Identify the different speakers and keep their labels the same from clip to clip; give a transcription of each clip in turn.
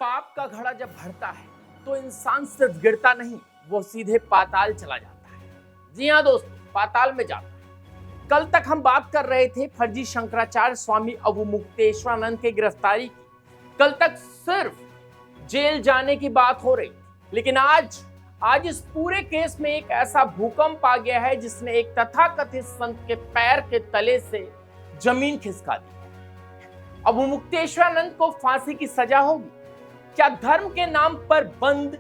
Speaker 1: पाप का घड़ा जब भरता है तो इंसान सिर्फ गिरता नहीं, वो सीधे पाताल चला जाता है। जी हाँ दोस्तों, पाताल में जाता है। कल तक हम बात कर रहे थे फर्जी शंकराचार्य स्वामी अवमुक्तेश्वरानंद की गिरफ्तारी की। कल तक सिर्फ जेल जाने की बात हो रही, लेकिन आज इस पूरे केस में एक ऐसा भूकंप आ गया है जिसने एक तथाकथित संत के पैर के तले से जमीन खिसका दी। अवमुक्तेश्वरानंद को फांसी की सजा होगी। क्या धर्म के नाम पर बंद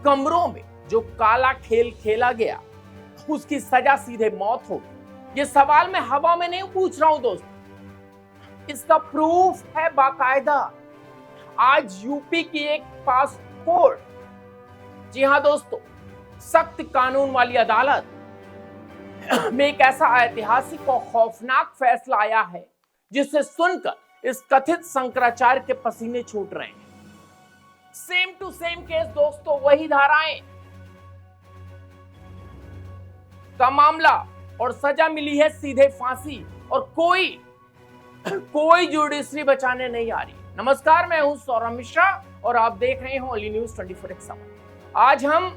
Speaker 1: कमरों में जो काला खेल खेला गया उसकी सजा सीधे मौत होगी? ये सवाल मैं हवा में नहीं पूछ रहा हूं दोस्तों, इसका प्रूफ है बाकायदा। आज यूपी की एक पास कोर्ट, जी हां दोस्तों, सख्त कानून वाली अदालत में एक ऐसा ऐतिहासिक और खौफनाक फैसला आया है जिसे सुनकर इस कथित शंकराचार्य के पसीने छूट रहे हैं। सेम टू सेम केस दोस्तों, वही धाराएं का मामला और सजा मिली है सीधे फांसी, और कोई जुडिशरी बचाने नहीं आ रही। नमस्कार, मैं हूं सौरभ मिश्रा और आप देख रहे हैं ओनली न्यूज 24/7। आज हम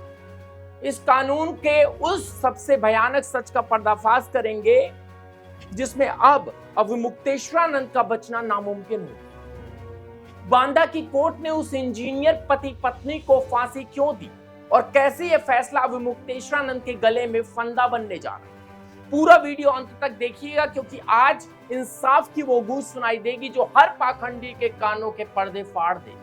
Speaker 1: इस कानून के उस सबसे भयानक सच का पर्दाफाश करेंगे जिसमें अब अवमुक्तेश्वरानंद का बचना नामुमकिन हो। बांदा की कोर्ट ने उस इंजीनियर पति पत्नी को फांसी क्यों दी और कैसे यह फैसला अवमुक्तेश्वरानंद के गले में फंदा बनने जा रहा है। पूरा वीडियो अंत तक देखिएगा, क्योंकि आज इंसाफ की वो गूंज सुनाई देगी जो हर पाखंडी के कानों के पर्दे फाड़ देगी।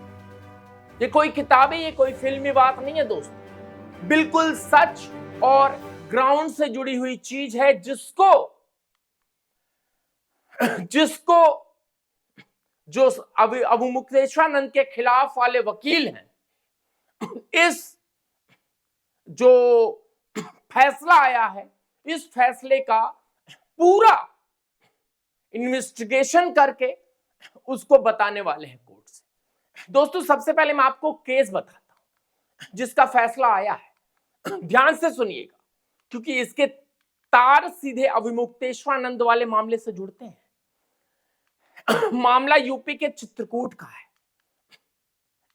Speaker 1: ये कोई किताबें, ये कोई फिल्मी बात नहीं है दोस्तों, बिल्कुल सच और ग्राउंड से जुड़ी हुई चीज है जिसको जो अवमुक्तेश्वरानंद के खिलाफ वाले वकील हैं, इस जो फैसला आया है, इस फैसले का पूरा इन्वेस्टिगेशन करके उसको बताने वाले हैं कोर्ट से। दोस्तों, सबसे पहले मैं आपको केस बताता हूं जिसका फैसला आया है। ध्यान से सुनिएगा, क्योंकि इसके तार सीधे अवमुक्तेश्वरानंद वाले मामले से जुड़ते हैं। मामला यूपी के चित्रकूट का है।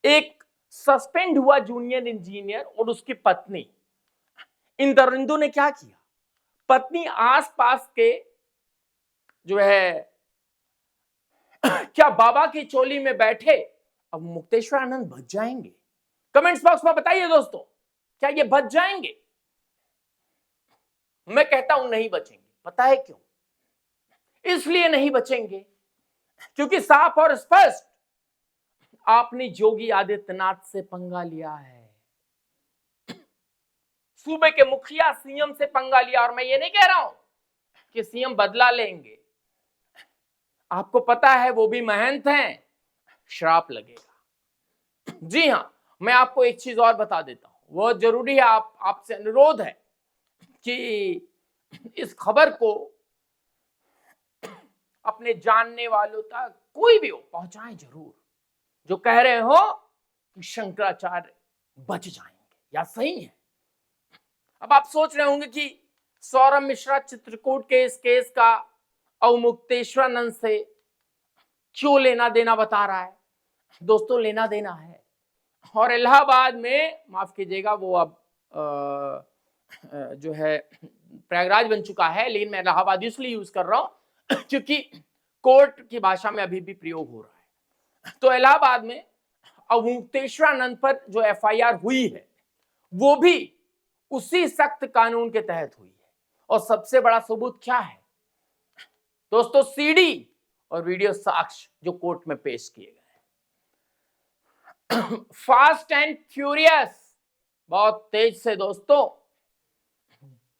Speaker 1: एक सस्पेंड हुआ जूनियर इंजीनियर और उसकी पत्नी, इन दरिंदों ने क्या किया? पत्नी आसपास के जो है क्या बाबा की चोली में बैठे अवमुक्तेश्वरानंद बच जाएंगे? कमेंट्स बॉक्स में बताइए दोस्तों, क्या ये बच जाएंगे? मैं कहता हूं नहीं बचेंगे। पता है क्यों? इसलिए नहीं बचेंगे क्योंकि साफ और स्पष्ट आपने योगी आदित्यनाथ से पंगा लिया है। सूबे के मुखिया सीएम से पंगा लिया, और मैं ये नहीं कह रहा हूं कि सीएम बदला लेंगे। आपको पता है वो भी महंत हैं, श्राप लगेगा। जी हां, मैं आपको एक चीज और बता देता हूं, वो जरूरी है, आपसे अनुरोध है कि इस खबर को अपने जानने वालों तक, कोई भी हो, पहुंचाएं जरूर, जो कह रहे हो कि शंकराचार्य बच जाएंगे या सही है। अब आप सोच रहे होंगे कि सौरभ मिश्रा चित्रकूट के इस केस का अवमुक्तेश्वरानंद से क्यों लेना देना बता रहा है। दोस्तों, लेना देना है, और इलाहाबाद में, माफ कीजिएगा, वो अब जो है प्रयागराज बन चुका है, लेकिन मैं इलाहाबाद इसलिए यूज कर रहा हूं क्योंकि कोर्ट की भाषा में अभी भी प्रयोग हो रहा है। तो इलाहाबाद में अवमुक्तेश्वरानंद पर जो एफआईआर हुई है वो भी उसी सख्त कानून के तहत हुई है। और सबसे बड़ा सबूत क्या है दोस्तों? सीडी और वीडियो साक्ष्य जो कोर्ट में पेश किए गए। फास्ट एंड फ्यूरियस, बहुत तेज से दोस्तों,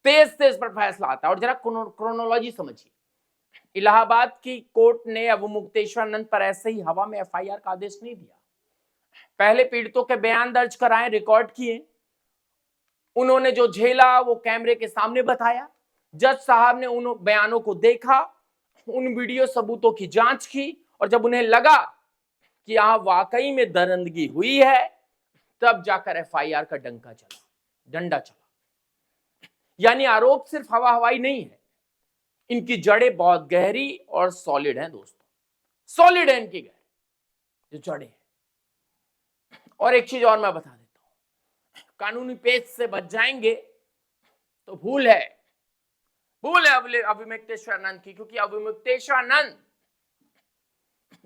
Speaker 1: तेज पर फैसला आता है। और जरा क्रोनोलॉजी समझिए। इलाहाबाद की कोर्ट ने अवमुक्तेश्वरानंद पर ऐसे ही हवा में एफआईआर का आदेश नहीं दिया। पहले पीड़ितों के बयान दर्ज कराए, रिकॉर्ड किए, उन्होंने जो झेला वो कैमरे के सामने बताया। जज साहब ने उन बयानों को देखा, उन वीडियो सबूतों की जांच की, और जब उन्हें लगा कि यहां वाकई में दरिंदगी हुई है, तब जाकर एफआईआर का डंडा चला। यानी आरोप सिर्फ हवा हवाई नहीं है, इनकी जड़ें बहुत गहरी और सॉलिड हैं दोस्तों। सॉलिड है इनकी जो जड़ें हैं। और एक चीज और मैं बता देता हूं, कानूनी पेच से बच जाएंगे तो भूल है अभिमुक्तेश्वरानंद की, क्योंकि अभिमुक्तेश्वरानंद,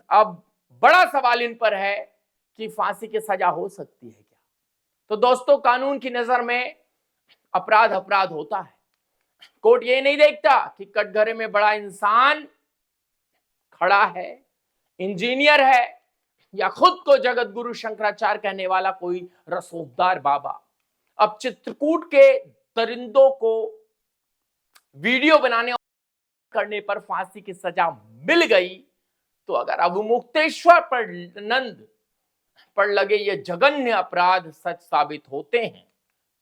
Speaker 1: अब बड़ा सवाल इन पर है कि फांसी की सजा हो सकती है क्या। तो दोस्तों, कानून की नजर में अपराध अपराध होता है। कोर्ट ये नहीं देखता कि कटघरे में बड़ा इंसान खड़ा है, इंजीनियर है, या खुद को जगत गुरु शंकराचार्य कहने वाला कोई रसोबदार बाबा। अब चित्रकूट के दरिंदों को वीडियो बनाने करने पर फांसी की सजा मिल गई, तो अगर अभिमुक्तेश्वरानंद पर लगे ये जघन्य अपराध सच साबित होते हैं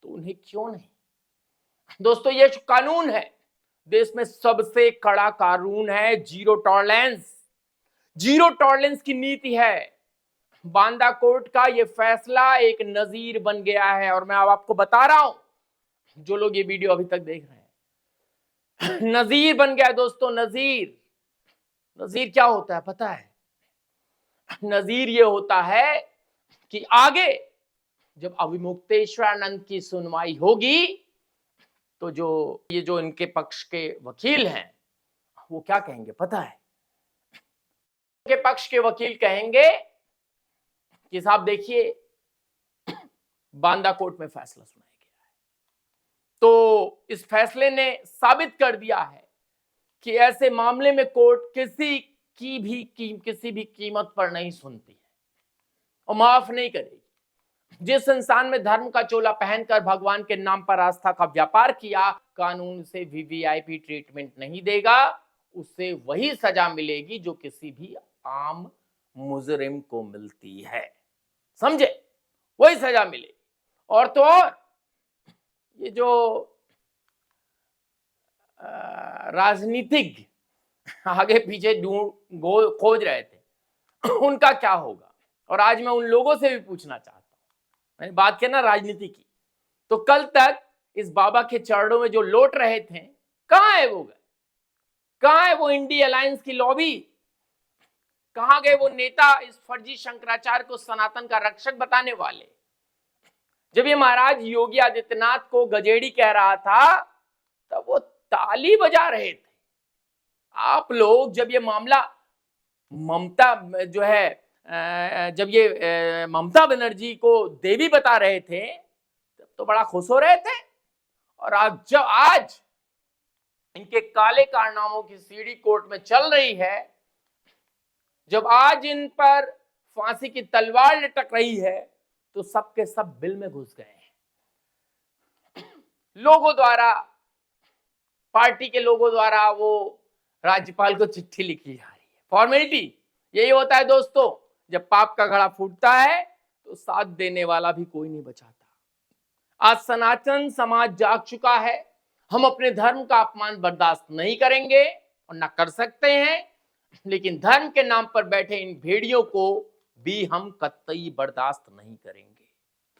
Speaker 1: तो उन्हें क्यों नहीं। दोस्तों, ये जो कानून है, देश में सबसे कड़ा कानून है। जीरो टॉलरेंस की नीति है। बांदा कोर्ट का ये फैसला एक नजीर बन गया है। और मैं अब आपको बता रहा हूं, जो लोग ये वीडियो अभी तक देख रहे हैं, नजीर बन गया दोस्तों। नजीर क्या होता है पता है? नजीर ये होता है कि आगे जब अभिमुक्तेश्वरानंद की सुनवाई होगी तो जो इनके पक्ष के वकील हैं वो क्या कहेंगे पता है? के पक्ष के वकील कहेंगे कि साहब देखिए, बांदा कोर्ट में फैसला सुनाया गया है, तो इस फैसले ने साबित कर दिया है कि ऐसे मामले में कोर्ट किसी भी कीमत पर नहीं सुनती है और माफ नहीं करेगी। जिस इंसान में धर्म का चोला पहनकर भगवान के नाम पर आस्था का व्यापार किया, कानून से वीवीआईपी ट्रीटमेंट नहीं देगा, उसे वही सजा मिलेगी जो किसी भी आम मुजरिम को मिलती है। समझे? वही सजा मिलेगी। और तो और, ये जो राजनीतिक आगे पीछे खोज रहे थे उनका क्या होगा। और आज मैं उन लोगों से भी पूछना चाहता हूं, मैंने बात की ना राजनीति की, तो कल तक इस बाबा के चरणों में जो लौट रहे थे, कहां है वो गए? कहां है वो इंडी अलायंस की लॉबी? कहां गए वो नेता, इस फर्जी शंकराचार्य को सनातन का रक्षक बताने वाले? जब ये महाराज योगी आदित्यनाथ को गजेड़ी कह रहा था तब वो ताली बजा रहे थे। आप लोग जब ये मामला जब ये ममता बनर्जी को देवी बता रहे थे तब तो बड़ा खुश हो रहे थे। और आज इनके काले कारनामों की सीढ़ी कोर्ट में चल रही है, जब आज इन पर फांसी की तलवार लटक रही है, तो सबके सब बिल में घुस गए हैं। लोगों द्वारा, पार्टी के लोगों द्वारा वो राज्यपाल को चिट्ठी लिखी जा रही है। फॉर्मेलिटी यही होता है दोस्तों, जब पाप का घड़ा फूटता है तो साथ देने वाला भी कोई नहीं बचाता। आज सनातन समाज जाग चुका है। हम अपने धर्म का अपमान बर्दाश्त नहीं करेंगे और ना कर सकते हैं, लेकिन धर्म के नाम पर बैठे इन भेड़ियों को भी हम कतई बर्दाश्त नहीं करेंगे।